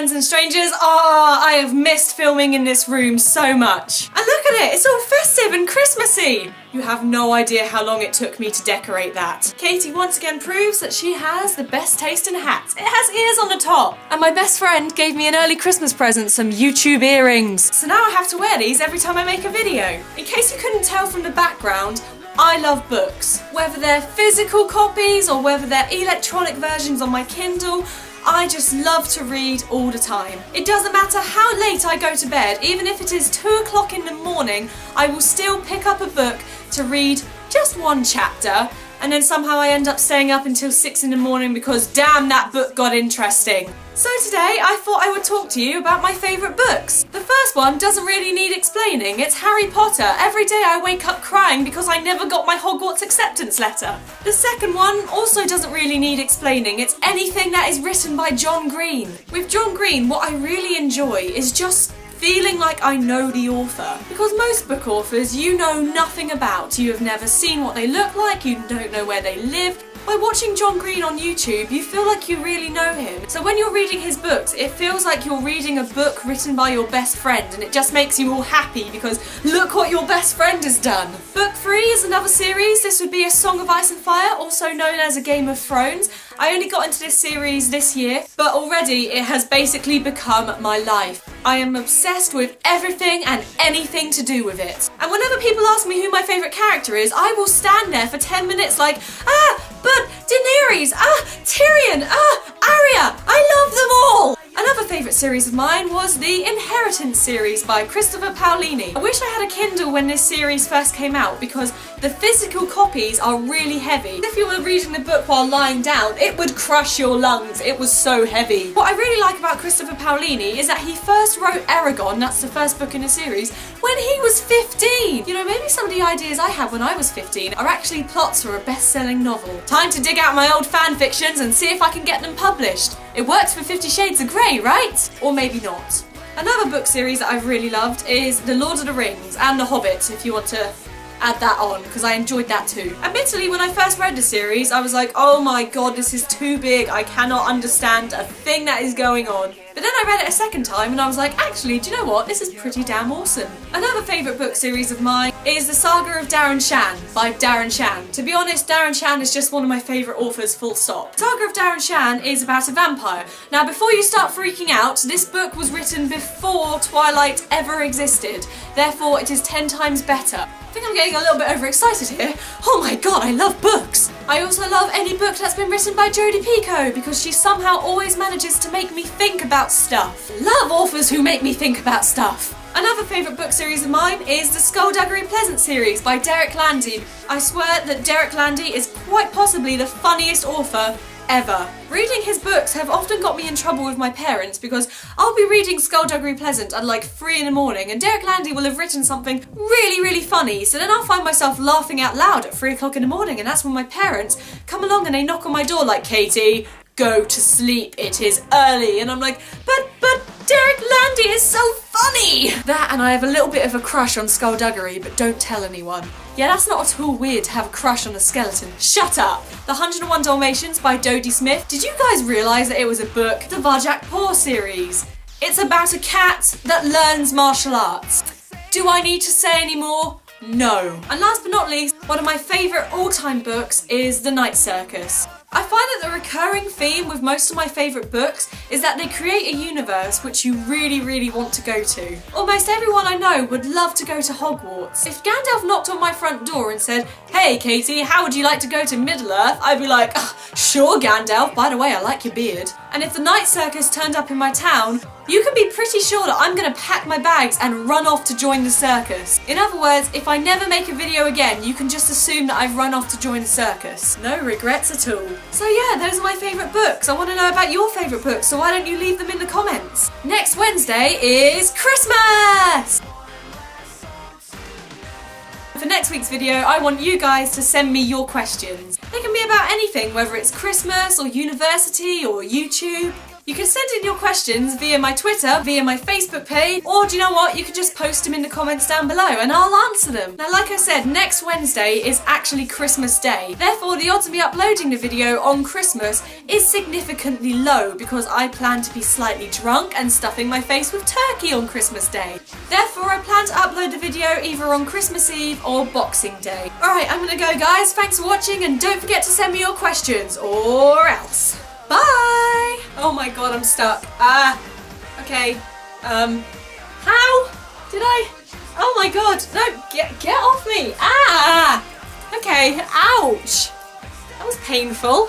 friends and strangers. I have missed filming in this room so much. And look at it, it's all festive and Christmassy. You have no idea how long it took me to decorate that. Katy once again proves that she has the best taste in hats. It has ears on the top. And my best friend gave me an early Christmas present, some YouTube earrings. So now I have to wear these every time I make a video. In case you couldn't tell from the background, I love books. Whether they're physical copies or whether they're electronic versions on my Kindle, I just love to read all the time. It doesn't matter how late I go to bed, even if it is 2 o'clock in the morning, I will still pick up a book to read just one chapter, and then somehow I end up staying up until 6 in the morning because damn, that book got interesting. So today I thought I would talk to you about my favourite books. The first one doesn't really need explaining, it's Harry Potter. Every day I wake up crying because I never got my Hogwarts acceptance letter. The second one also doesn't really need explaining, it's anything that is written by John Green. With John Green, what I really enjoy is just feeling like I know the author. Because most book authors you know nothing about. You have never seen what they look like, you don't know where they live. By watching John Green on YouTube, you feel like you really know him. So when you're reading his books, it feels like you're reading a book written by your best friend, and it just makes you all happy because look what your best friend has done. Book 3 is another series. This would be A Song of Ice and Fire, also known as A Game of Thrones. I only got into this series this year, but already it has basically become my life. I am obsessed with everything and anything to do with it. And whenever people ask me who my favourite character is, I will stand there for 10 minutes like, but Daenerys, Tyrion, Arya, I love them all! Another favourite series of mine was the Inheritance series by Christopher Paolini. I wish I had a Kindle when this series first came out because the physical copies are really heavy. If you were reading the book while lying down, it would crush your lungs. It was so heavy. What I really like about Christopher Paolini is that he first wrote Eragon, that's the first book in the series, when he was 15. You know, maybe some of the ideas I had when I was 15 are actually plots for a best-selling novel. Time to dig out my old fan fictions and see if I can get them published. It works for 50 Shades of Grey, right? Or maybe not. Another book series that I've really loved is The Lord of the Rings and The Hobbit, if you want to add that on, because I enjoyed that too. Admittedly, when I first read the series, I was like, oh my god, this is too big, I cannot understand a thing that is going on. But then I read it a second time and I was like, actually, do you know what? This is pretty damn awesome. Another favourite book series of mine is The Saga of Darren Shan by Darren Shan. To be honest, Darren Shan is just one of my favourite authors, full stop. The Saga of Darren Shan is about a vampire. Now, before you start freaking out, this book was written before Twilight ever existed. Therefore, it is 10 times better. I think I'm getting a little bit overexcited here. Oh my god, I love books! I also love any book that's been written by Jodi Picoult because she somehow always manages to make me think about stuff. Love authors who make me think about stuff. Another favourite book series of mine is the Skulduggery Pleasant series by Landy. I swear that Landy is quite possibly the funniest author ever. Reading his books have often got me in trouble with my parents because I'll be reading Skulduggery Pleasant at like 3 in the morning and Landy will have written something really funny, so then I'll find myself laughing out loud at 3 o'clock in the morning, and that's when my parents come along and they knock on my door like, Katy, go to sleep, it is early. And I'm like, but Landy is so funny! That, and I have a little bit of a crush on Skulduggery, but don't tell anyone. Yeah, that's not at all weird to have a crush on a skeleton. Shut up! The 101 Dalmatians by Dodie Smith. Did you guys realise that it was a book? The Varjak Paw series. It's about a cat that learns martial arts. Do I need to say any more? No. And last but not least, one of my favourite all-time books is The Night Circus. I find that the recurring theme with most of my favourite books is that they create a universe which you really want to go to. Almost everyone I know would love to go to Hogwarts. If Gandalf knocked on my front door and said, hey Katy, how would you like to go to Middle-earth? I'd be like, sure Gandalf, by the way I like your beard. And if the Night Circus turned up in my town, you can be pretty sure that I'm gonna pack my bags and run off to join the circus. In other words, if I never make a video again, you can just assume that I've run off to join the circus. No regrets at all. So yeah, those are my favourite books. I want to know about your favourite books, so why don't you leave them in the comments? Next Wednesday is Christmas! For next week's video, I want you guys to send me your questions. They can be about anything, whether it's Christmas or university or YouTube. You can send in your questions via my Twitter, via my Facebook page, or do you know what? You can just post them in the comments down below and I'll answer them. Now, like I said, next Wednesday is actually Christmas Day. Therefore, the odds of me uploading the video on Christmas is significantly low because I plan to be slightly drunk and stuffing my face with turkey on Christmas Day. Therefore, I plan to upload the video either on Christmas Eve or Boxing Day. Alright, I'm gonna go, guys. Thanks for watching and don't forget to send me your questions or else. Bye! Oh my god, I'm stuck. Okay. How? Did I? Oh my god, no, get off me! Okay, ouch! That was painful.